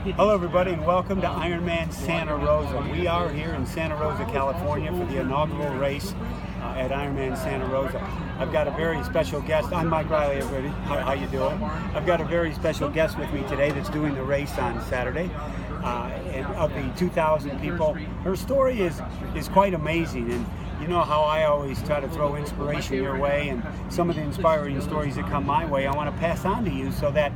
Hello everybody and welcome to Ironman Santa Rosa. We are here in Santa Rosa, California for the inaugural race at Ironman Santa Rosa. I've got a very special guest. I'm Mike Reilly, everybody. How you doing? I've got a very special guest with me today that's doing the race on Saturday. And of the 2,000 people, her story is quite amazing. And you know how I always try to throw inspiration your way, and some of the inspiring stories that come my way I want to pass on to you so that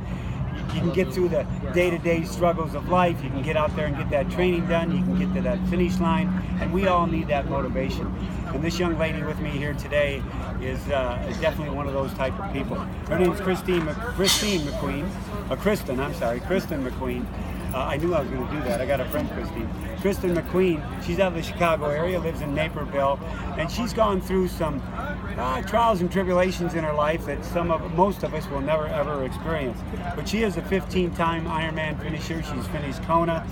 you can get through the day-to-day struggles of life. You can get out there and get that training done. You can get to that finish line, and we all need that motivation. And this young lady with me here today is definitely one of those type of people. Her name is Kristin McQueen. Kristin McQueen. I knew I was going to do that. I got a friend, Kristin. Kristin McQueen, she's out of the Chicago area, lives in Naperville, and she's gone through some trials and tribulations in her life that most of us will never ever experience. But she is a 15-time Ironman finisher. She's finished Kona.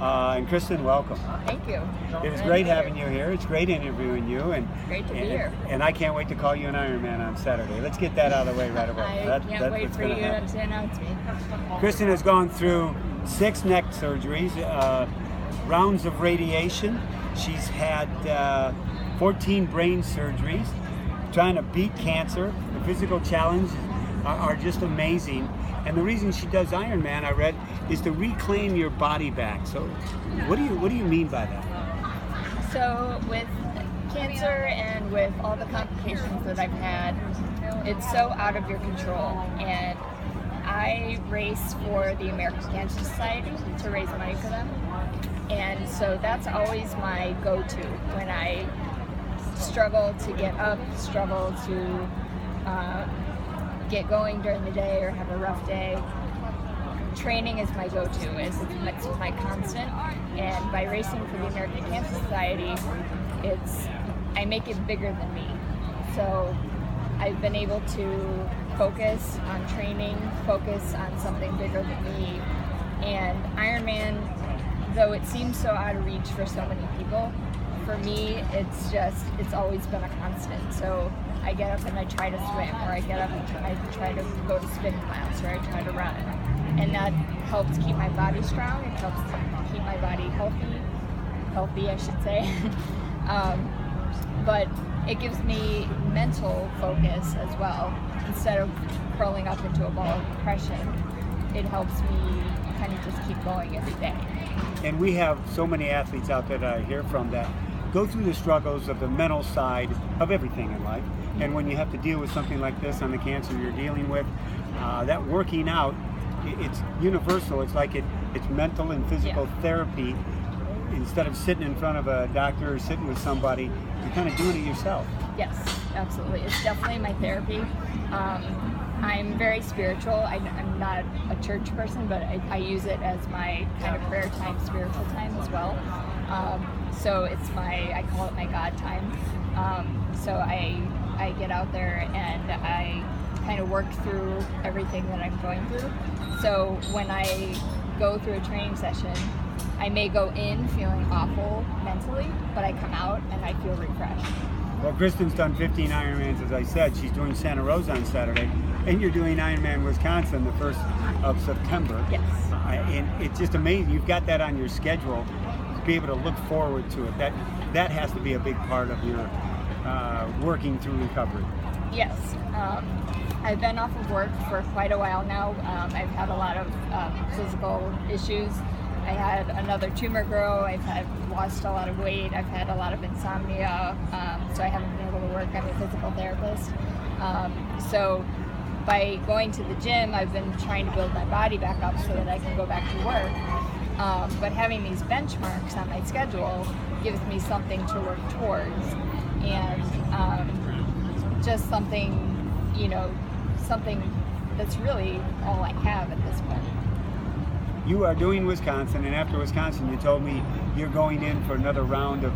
And Kristin, welcome. Thank you. It was great having you here. It's great interviewing you. Great to be here. And I can't wait to call you an Ironman on Saturday. Let's get that out of the way right away. I can't wait for you to announce me. Kristin has gone through 6 neck surgeries, rounds of radiation. She's had 14 brain surgeries, trying to beat cancer. The physical challenges are just amazing. And the reason she does Ironman, I read, is to reclaim your body back. So what do you mean by that? So with cancer and with all the complications that I've had, it's so out of your control. And I race for the American Cancer Society to raise money for them. And so that's always my go-to when I struggle to get up, struggle to get going during the day or have a rough day. Training is my go-to, it's my constant. And by racing for the American Cancer Society, I make it bigger than me. So I've been able to focus on training, focus on something bigger than me. And Ironman, though it seems so out of reach for so many people, for me, it's always been a constant. So I get up and I try to swim, or I get up and I try to go to spin class, or I try to run. And that helps keep my body strong. It helps keep my body healthy I should say. But it gives me mental focus as well. Instead of curling up into a ball of depression, it helps me kind of just keep going every day. And we have so many athletes out there that I hear from that go through the struggles of the mental side of everything in life. And when you have to deal with something like this on the cancer you're dealing with, that working out, it's universal. It's like it's mental and physical therapy. Instead of sitting in front of a doctor or sitting with somebody, you're kind of doing it yourself. Yes, absolutely. It's definitely my therapy. I'm very spiritual. I'm not a church person, but I use it as my kind of prayer time, spiritual time as well. So I call it my God time. So I get out there and I kind of work through everything that I'm going through. So when I go through a training session, I may go in feeling awful mentally, but I come out and I feel refreshed. Well, Kristin's done 15 Ironmans, as I said. She's doing Santa Rosa on Saturday, and you're doing Ironman Wisconsin the 1st of September. Yes. And it's just amazing. You've got that on your schedule to be able to look forward to it. That has to be a big part of your working through recovery. Yes. I've been off of work for quite a while now. I've had a lot of physical issues. I had another tumor grow. I've lost a lot of weight. I've had a lot of insomnia, so I haven't been able to work. I'm a physical therapist. So by going to the gym, I've been trying to build my body back up so that I can go back to work. But having these benchmarks on my schedule gives me something to work towards, and just something that's really all I have at this point. You are doing Wisconsin, and after Wisconsin, you told me you're going in for another round of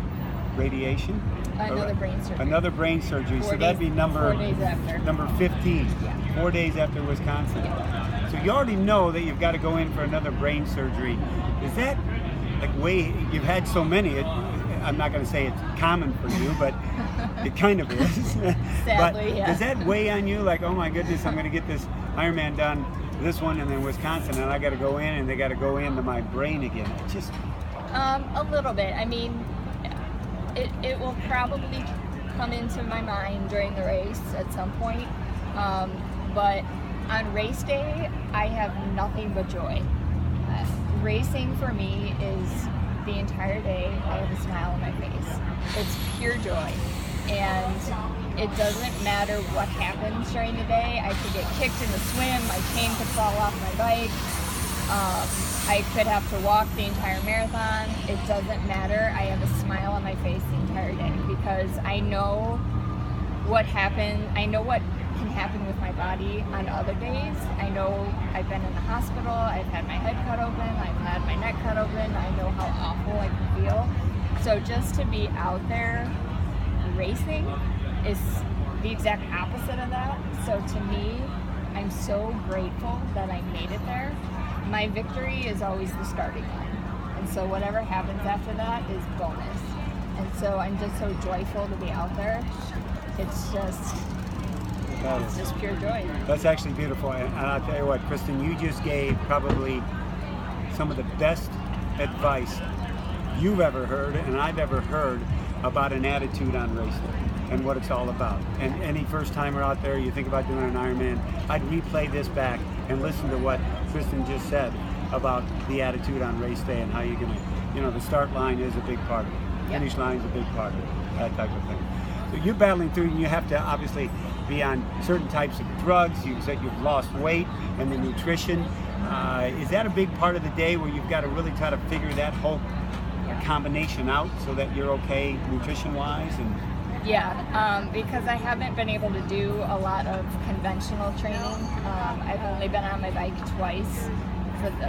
radiation? Another brain surgery. Another brain surgery. So that'd be 4 days after. Number 15. Yeah. 4 days after Wisconsin. Yeah. So you already know that you've got to go in for another brain surgery. Is that you've had so many, I'm not going to say it's common for you, but it kind of is. Sadly, but yeah. does that weigh on you? Like, oh my goodness, I'm going to get this Ironman done this one and then Wisconsin, and I got to go in, and they got to go into my brain again. It just a little bit. I mean, it will probably come into my mind during the race at some point, but on race day, I have nothing but joy. Racing for me is the entire day. I have a smile on my face. It's pure joy, and it doesn't matter what happens during the day. I could get kicked in the swim, my chain could fall off my bike, I could have to walk the entire marathon. It doesn't matter. I have a smile on my face the entire day because I know what happened. I know what can happen with my body on other days. I know I've been in the hospital, I've had my head cut open, I've had my neck cut open, I know how awful I can feel. So just to be out there racing is the exact opposite of that. So to me, I'm so grateful that I made it there. My victory is always the starting line. And so whatever happens after that is bonus. And so I'm just so joyful to be out there. It's just pure joy. That's actually beautiful. And I'll tell you what, Kristin, you just gave probably some of the best advice you've ever heard and I've ever heard about an attitude on race day and what it's all about. And any first timer out there, you think about doing an Ironman, I'd replay this back and listen to what Kristin just said about the attitude on race day and how you're gonna, the start line is a big part of it. Finish line is a big part of it, that type of thing. So you're battling through, and you have to obviously be on certain types of drugs. You said you've lost weight, and the nutrition. Is that a big part of the day where you've got to really try to figure that whole combination out so that you're okay nutrition-wise? And because I haven't been able to do a lot of conventional training. I've only been on my bike twice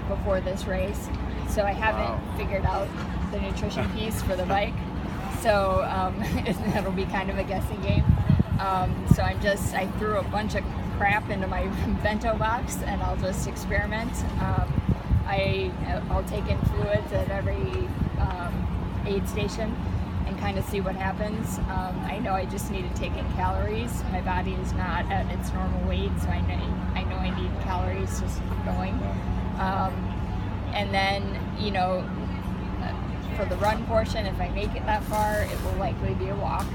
before this race, so I haven't figured out the nutrition piece for the bike. So it'll be kind of a guessing game. So I threw a bunch of crap into my bento box, and I'll just experiment. I'll take in fluids at every aid station and kind of see what happens. I know I just need to take in calories. My body is not at its normal weight, so I know I need calories just to keep going. And then, for the run portion, if I make it that far, it will likely be a walk.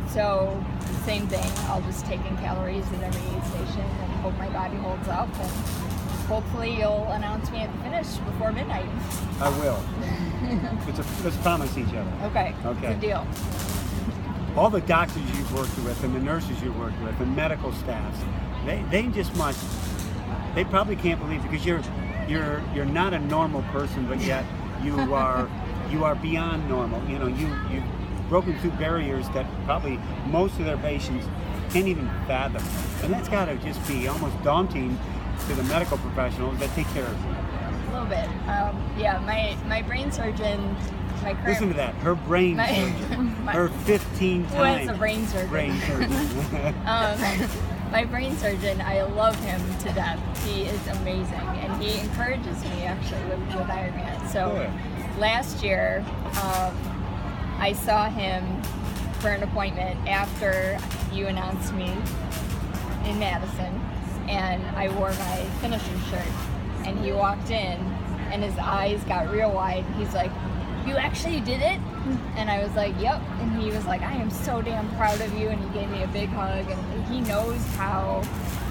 So same thing, I'll just take in calories at every aid station and hope my body holds up, and hopefully you'll announce me at the finish before midnight. I will. Let's promise each other. Okay. Good deal. All the doctors you've worked with and the nurses you've worked with and medical staffs, they probably can't believe, because you're not a normal person, but yet you are beyond normal. You've broken through barriers that probably most of their patients can't even fathom. And that's got to just be almost daunting to the medical professionals that take care of you. A little bit. My brain surgeon, listen to that, her brain surgeon, her 15 times. Who has a brain surgeon? My brain surgeon, I love him to death. He is amazing, and he encourages me actually with Ironman. So last year, I saw him for an appointment after you announced me in Madison, and I wore my finishing shirt, and he walked in, and his eyes got real wide. He's like, "You actually did it?" And I was like, "Yep." And he was like, "I am so damn proud of you," and he gave me a big hug, and he knows how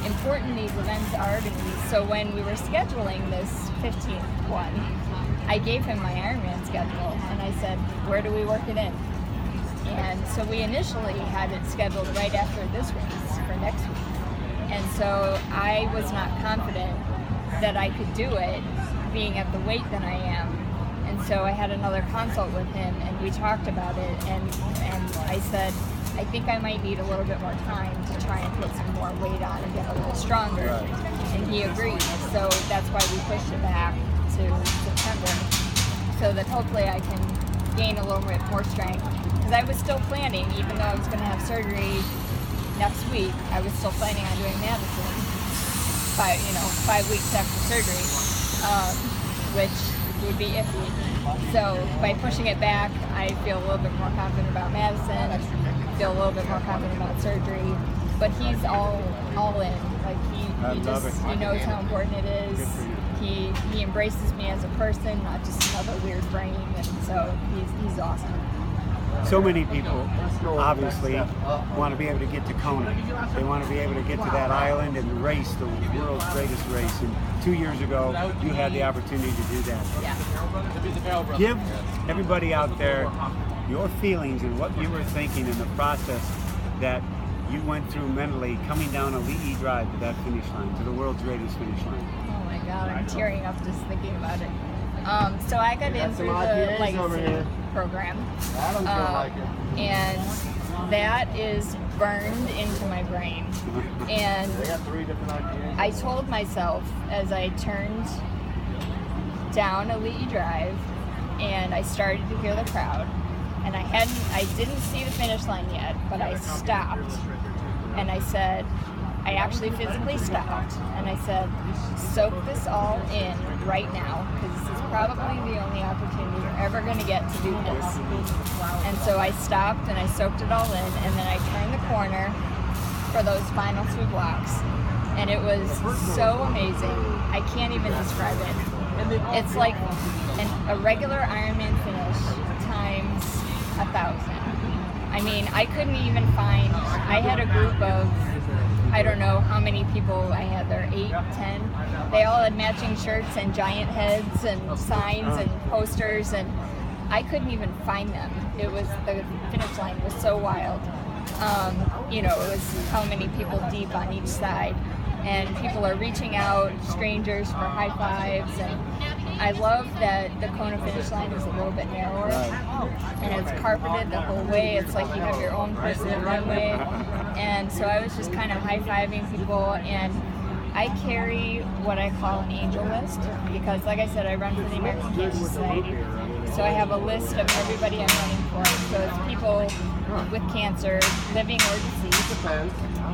important these events are to me. So when we were scheduling this 15th one, I gave him my Ironman schedule, and I said, "Where do we work it in?" And so we initially had it scheduled right after this race for next week. And so I was not confident that I could do it, being at the weight that I am. And so I had another consult with him, and we talked about it, and I said, I think I might need a little bit more time to try and put some more weight on and get a little stronger. Right. And he agreed. So that's why we pushed it back to September, so that hopefully I can gain a little bit more strength. Because I was still planning, even though I was going to have surgery next week, I was still planning on doing Madison 5 weeks after surgery, which would be iffy. So by pushing it back, I feel a little bit more confident about Madison. I feel a little bit more confident about surgery. But he's all in. Like I love it. He knows how important it is. Good for you. He embraces me as a person, not just another weird brain, and so he's awesome. So many people obviously want to be able to get to Kona. They want to be able to get to that island and race the world's greatest race. And 2 years ago, you had the opportunity to do that. Yeah. Give everybody out there your feelings and what you were thinking in the process that you went through mentally coming down Ali'i Drive to that finish line, to the world's greatest finish line. Oh my God, I'm tearing up just thinking about it. So I got in through the legacy program, and that is burned into my brain. And I told myself as I turned down Ali'i Drive and I started to hear the crowd, and I didn't see the finish line yet, but I stopped and I said, I actually physically stopped and I said, soak this all in right now, because this is probably the only opportunity you're ever going to get to do this. And so I stopped and I soaked it all in, and then I turned the corner for those final 2 blocks, and it was so amazing. I can't even describe it. It's like a regular Ironman finish times 1,000. I mean, I couldn't even find, I had a group of, I don't know how many people I had there, 8, 10. They all had matching shirts and giant heads and signs and posters, and I couldn't even find them. It was, the finish line was so wild. It was how many people deep on each side, and people are reaching out, strangers for high fives, and I love that the Kona finish line is a little bit narrower, and it's carpeted the whole way. It's like you have your own personal runway, and so I was just kind of high-fiving people, and I carry what I call an angel list, because like I said, I run for the American Cancer Society, so I have a list of everybody I'm running for. So it's people with cancer, living or deceased,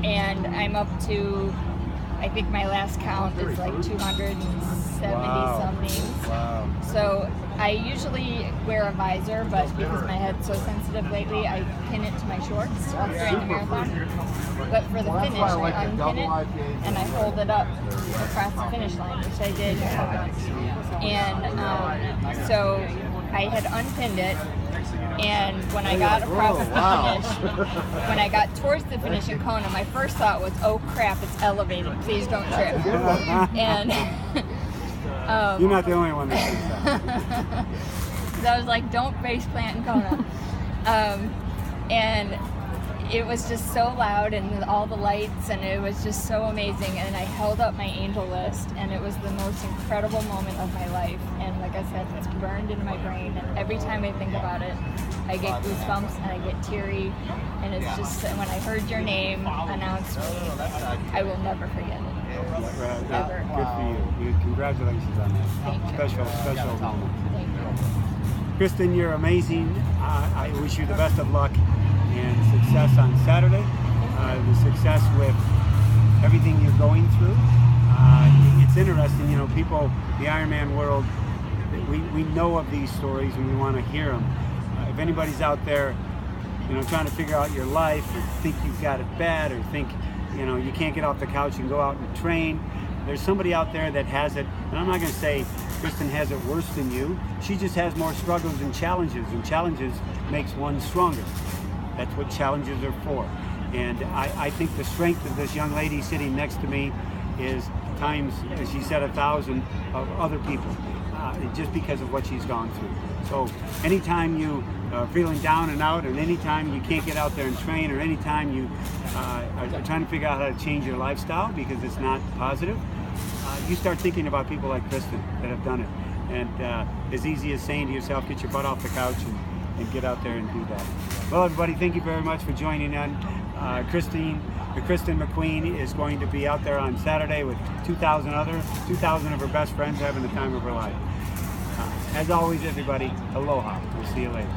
and I'm up to, I think my last count is like 270 some names. Wow. So I usually wear a visor, but because my head's so sensitive lately, I pin it to my shorts during the marathon. But for the finish, I unpin it and I hold it up across the finish line, which I did. And so I had unpinned it, and when I got across the finish, when I got towards the finish in Kona, my first thought was, oh crap, it's elevated, please don't trip. And you're not the only one that thinks that. So I was like, don't face plant in Kona. And it was just so loud, and all the lights, and it was just so amazing. And I held up my angel list, and it was the most incredible moment of my life. And like I said, it's burned into my brain, and every time I think about it, I get goosebumps and I get teary. And it's just, when I heard your name announced me, I will never forget it. Ever. Good for you. Congratulations on that. Thank you. Special moment. Thank you. Kristin, you're amazing. I wish you the best of luck and success on Saturday. The success with everything you're going through. It's interesting, people, the Ironman world, we know of these stories and we want to hear them. If anybody's out there, trying to figure out your life, or think you've got it bad, or think, you can't get off the couch and go out and train, there's somebody out there that has it. And I'm not going to say Kristin has it worse than you. She just has more struggles and challenges makes one stronger. That's what challenges are for. And I think the strength of this young lady sitting next to me is times, as she said, 1,000 of other people, just because of what she's gone through. So anytime you are feeling down and out, and anytime you can't get out there and train, or anytime you are trying to figure out how to change your lifestyle because it's not positive, you start thinking about people like Kristin that have done it. And as easy as saying to yourself, get your butt off the couch and get out there and do that. Well, everybody, thank you very much for joining in. Kristin McQueen is going to be out there on Saturday with 2,000 of her best friends having the time of her life. As always, everybody, aloha. We'll see you later.